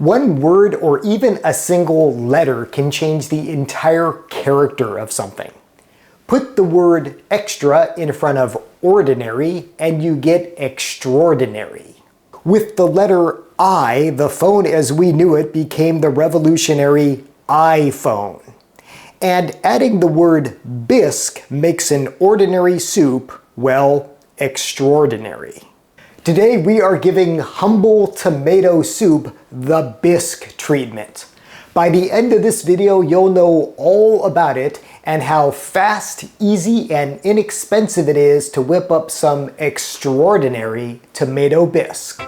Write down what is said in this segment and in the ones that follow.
One word or even a single letter can change the entire character of something. Put the word extra in front of ordinary and you get extraordinary. With the letter I, the phone as we knew it became the revolutionary iPhone. And adding the word bisque makes an ordinary soup, well, extraordinary. Today we are giving humble tomato soup the bisque treatment. By the end of this video, you'll know all about it and how fast, easy, and inexpensive it is to whip up some extraordinary tomato bisque.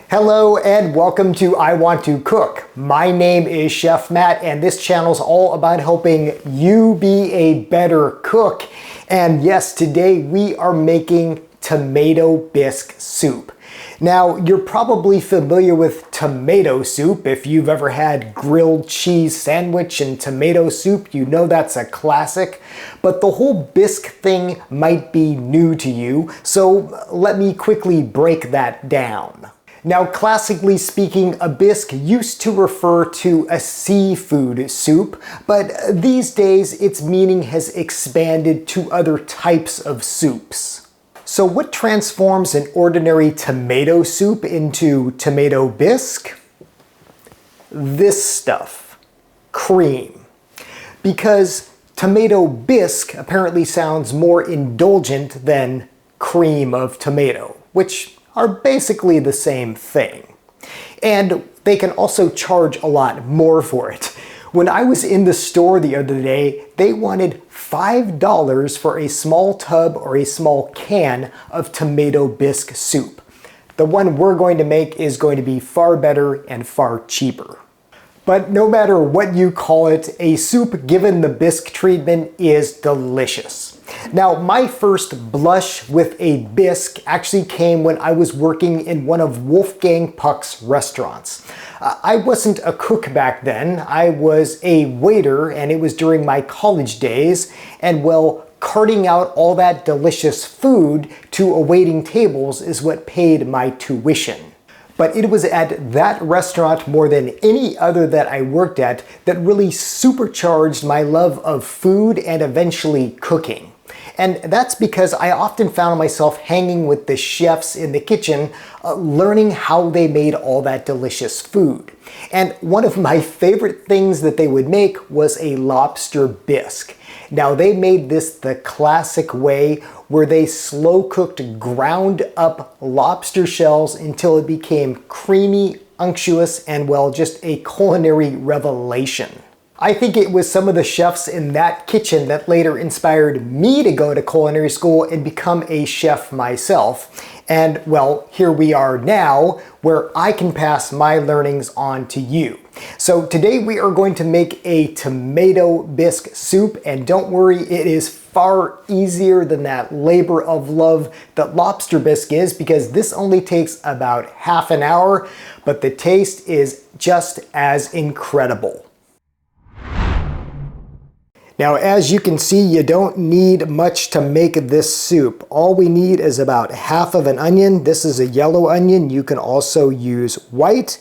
Hello and welcome to I Want to Cook. My name is Chef Matt and this channel is all about helping you be a better cook. And yes, today we are making tomato bisque soup. Now, you're probably familiar with tomato soup. If you've ever had grilled cheese sandwich and tomato soup, you know that's a classic. But the whole bisque thing might be new to you, so let me quickly break that down. Now, classically speaking, a bisque used to refer to a seafood soup, but these days its meaning has expanded to other types of soups. So what transforms an ordinary tomato soup into tomato bisque? This stuff, cream. Because tomato bisque apparently sounds more indulgent than cream of tomato, which are basically the same thing. And they can also charge a lot more for it. When I was in the store the other day, they wanted $5 for a small tub or a small can of tomato bisque soup. The one we're going to make is going to be far better and far cheaper. But no matter what you call it, a soup given the bisque treatment is delicious. Now, my first blush with a bisque actually came when I was working in one of Wolfgang Puck's restaurants. I wasn't a cook back then, I was a waiter, and it was during my college days, and well, carting out all that delicious food to awaiting tables is what paid my tuition. But it was at that restaurant more than any other that I worked at that really supercharged my love of food and eventually cooking. And that's because I often found myself hanging with the chefs in the kitchen, learning how they made all that delicious food. And one of my favorite things that they would make was a lobster bisque. Now, they made this the classic way where they slow cooked ground up lobster shells until it became creamy, unctuous, and well, just a culinary revelation. I think it was some of the chefs in that kitchen that later inspired me to go to culinary school and become a chef myself. And well, here we are now, where I can pass my learnings on to you. So today we are going to make a tomato bisque soup, and don't worry, it is far easier than that labor of love that lobster bisque is, because this only takes about half an hour, but the taste is just as incredible. Now, as you can see, you don't need much to make this soup. All we need is about half of an onion. This is a yellow onion. You can also use white.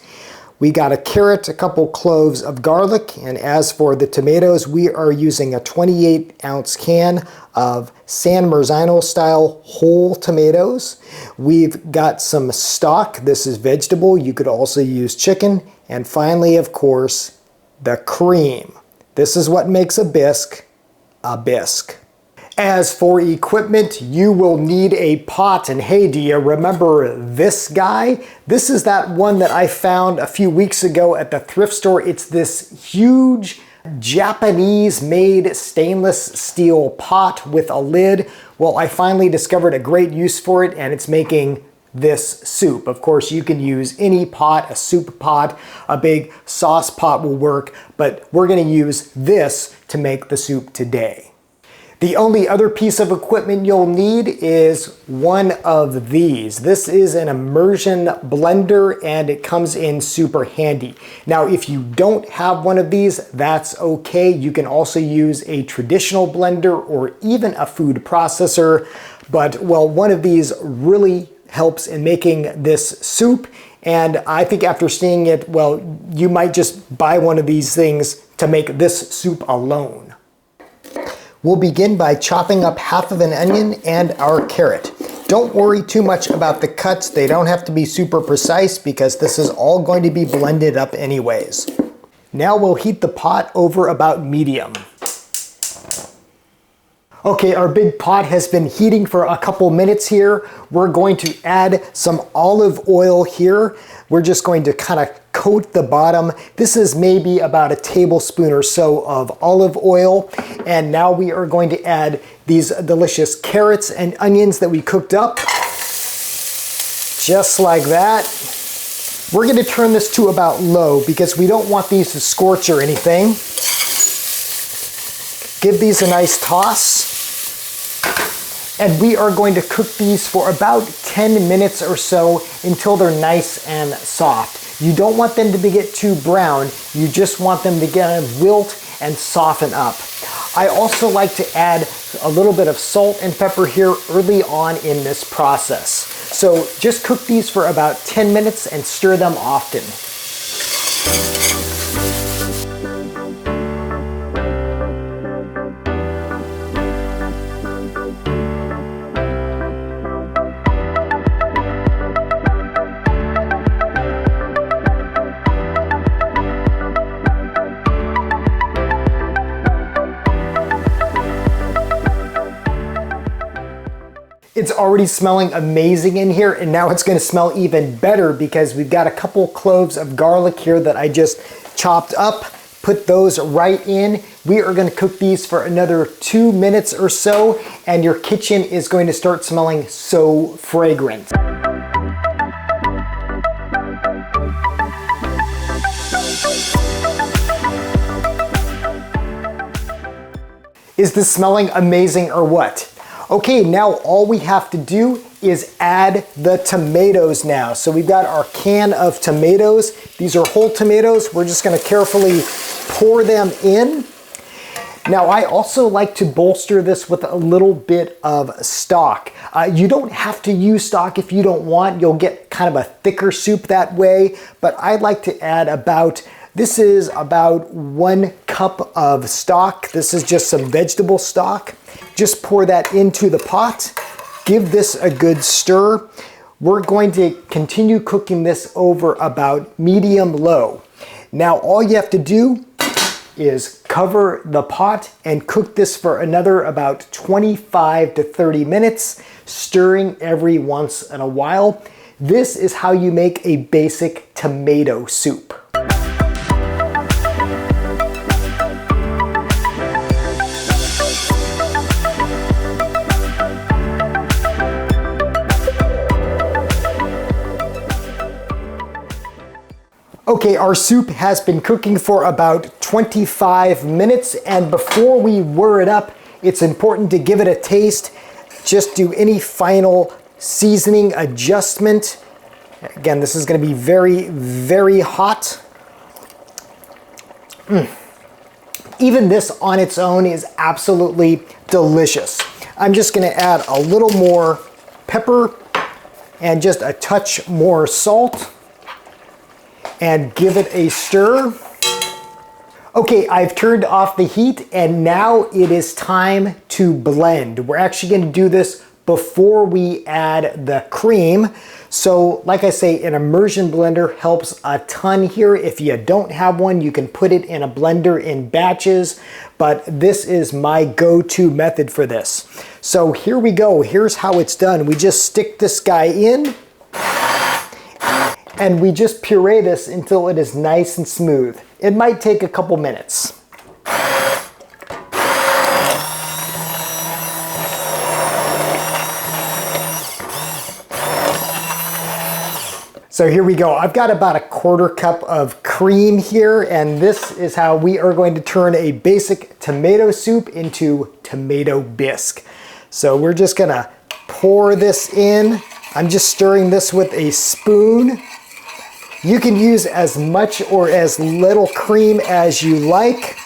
We got a carrot, a couple cloves of garlic, and as for the tomatoes, we are using a 28-ounce can of San Marzano style whole tomatoes. We've got some stock. This is vegetable. You could also use chicken. And finally, of course, the cream. This is what makes a bisque a bisque. As for equipment, you will need a pot, and hey, do you remember this guy? This is that one that I found a few weeks ago at the thrift store. It's this huge Japanese-made stainless steel pot with a lid. Well, I finally discovered a great use for it, and it's making this soup. Of course, you can use any pot, a soup pot, a big sauce pot will work, but we're going to use this to make the soup today. The only other piece of equipment you'll need is one of these. This is an immersion blender and it comes in super handy. Now, if you don't have one of these, that's okay. You can also use a traditional blender or even a food processor, but well, one of these really helps in making this soup. And I think after seeing it, well, you might just buy one of these things to make this soup alone. We'll begin by chopping up half of an onion and our carrot. Don't worry too much about the cuts. They don't have to be super precise because this is all going to be blended up anyways. Now we'll heat the pot over about medium. Okay, our big pot has been heating for a couple minutes here. We're going to add some olive oil here. We're just going to kind of coat the bottom. This is maybe about a tablespoon or so of olive oil. And now we are going to add these delicious carrots and onions that we cooked up. Just like that. We're going to turn this to about low because we don't want these to scorch or anything. Give these a nice toss. And we are going to cook these for about 10 minutes or so until they're nice and soft. You don't want them to get too brown. You just want them to get wilt and soften up. I also like to add a little bit of salt and pepper here early on in this process. So just cook these for about 10 minutes and stir them often. It's already smelling amazing in here, and now it's going to smell even better because we've got a couple cloves of garlic here that I just chopped up. Put those right in. We are going to cook these for another 2 minutes or so, and your kitchen is going to start smelling so fragrant. Is this smelling amazing or what? Okay, now all we have to do is add the tomatoes now. So we've got our can of tomatoes. These are whole tomatoes. We're just gonna carefully pour them in. Now I also like to bolster this with a little bit of stock. You don't have to use stock if you don't want. You'll get kind of a thicker soup that way, but I like to add this is about 1 cup of stock. This is just some vegetable stock. Just pour that into the pot. Give this a good stir. We're going to continue cooking this over about medium-low. Now all you have to do is cover the pot and cook this for another about 25 to 30 minutes, stirring every once in a while. This is how you make a basic tomato soup. Okay, our soup has been cooking for about 25 minutes, and before we whir it up, it's important to give it a taste. Just do any final seasoning adjustment. Again, this is going to be very, very hot. Even this on its own is absolutely delicious. I'm just going to add a little more pepper and just a touch more salt. And give it a stir. Okay, I've turned off the heat and now it is time to blend. We're actually going to do this before we add the cream. So like I say, an immersion blender helps a ton here. If you don't have one, you can put it in a blender in batches, but this is my go-to method for this. So here we go. Here's how it's done. We just stick this guy in, and we just puree this until it is nice and smooth. It might take a couple minutes. So here we go. I've got about a 1/4 cup of cream here, and this is how we are going to turn a basic tomato soup into tomato bisque. So we're just gonna pour this in. I'm just stirring this with a spoon. You can use as much or as little cream as you like,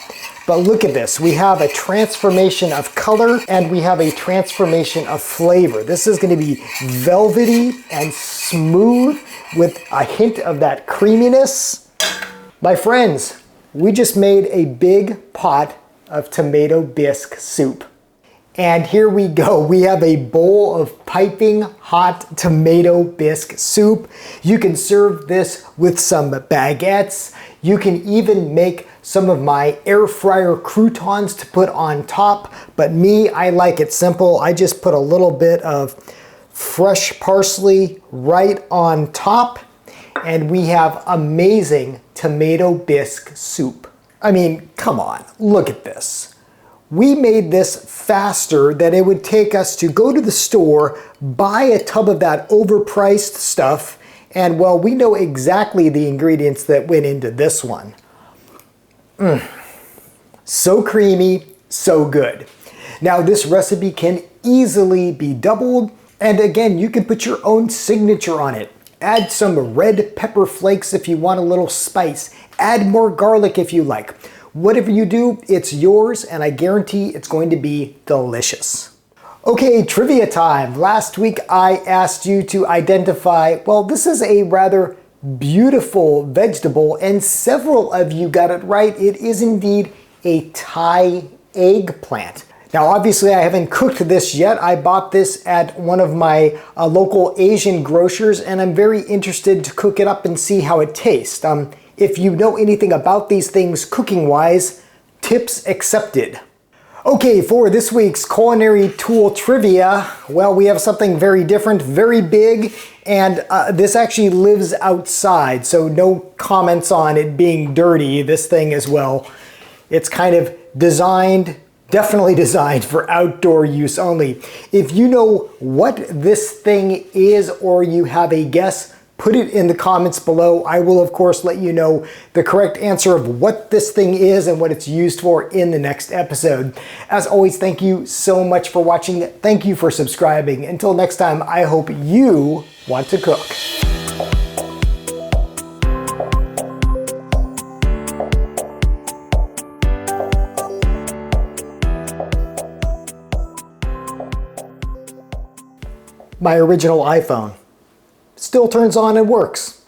But look at this, we have a transformation of color and we have a transformation of flavor. This is gonna be velvety and smooth with a hint of that creaminess. My friends, we just made a big pot of tomato bisque soup. And here we go. We have a bowl of piping hot tomato bisque soup. You can serve this with some baguettes. You can even make some of my air fryer croutons to put on top. But me, I like it simple. I just put a little bit of fresh parsley right on top. And we have amazing tomato bisque soup. I mean, come on, look at this. We made this faster than it would take us to go to the store, buy a tub of that overpriced stuff, and well, we know exactly the ingredients that went into this one. So creamy, so good. Now this recipe can easily be doubled, and again, you can put your own signature on it. Add some red pepper flakes if you want a little spice. Add more garlic if you like. Whatever you do, it's yours, and I guarantee it's going to be delicious. Okay, trivia time. Last week I asked you to identify, well, this is a rather beautiful vegetable, and several of you got it right. It is indeed a Thai eggplant. Now, obviously I haven't cooked this yet. I bought this at one of my local Asian grocers, and I'm very interested to cook it up and see how it tastes. If you know anything about these things cooking-wise, tips accepted. Okay, for this week's culinary tool trivia, well, we have something very different, very big, and this actually lives outside, so no comments on it being dirty. This thing as well, it's kind of designed, definitely designed for outdoor use only. If you know what this thing is or you have a guess, put it in the comments below. I will, of course, let you know the correct answer of what this thing is and what it's used for in the next episode. As always, thank you so much for watching. Thank you for subscribing. Until next time, I hope you want to cook. My original iPhone still turns on and works.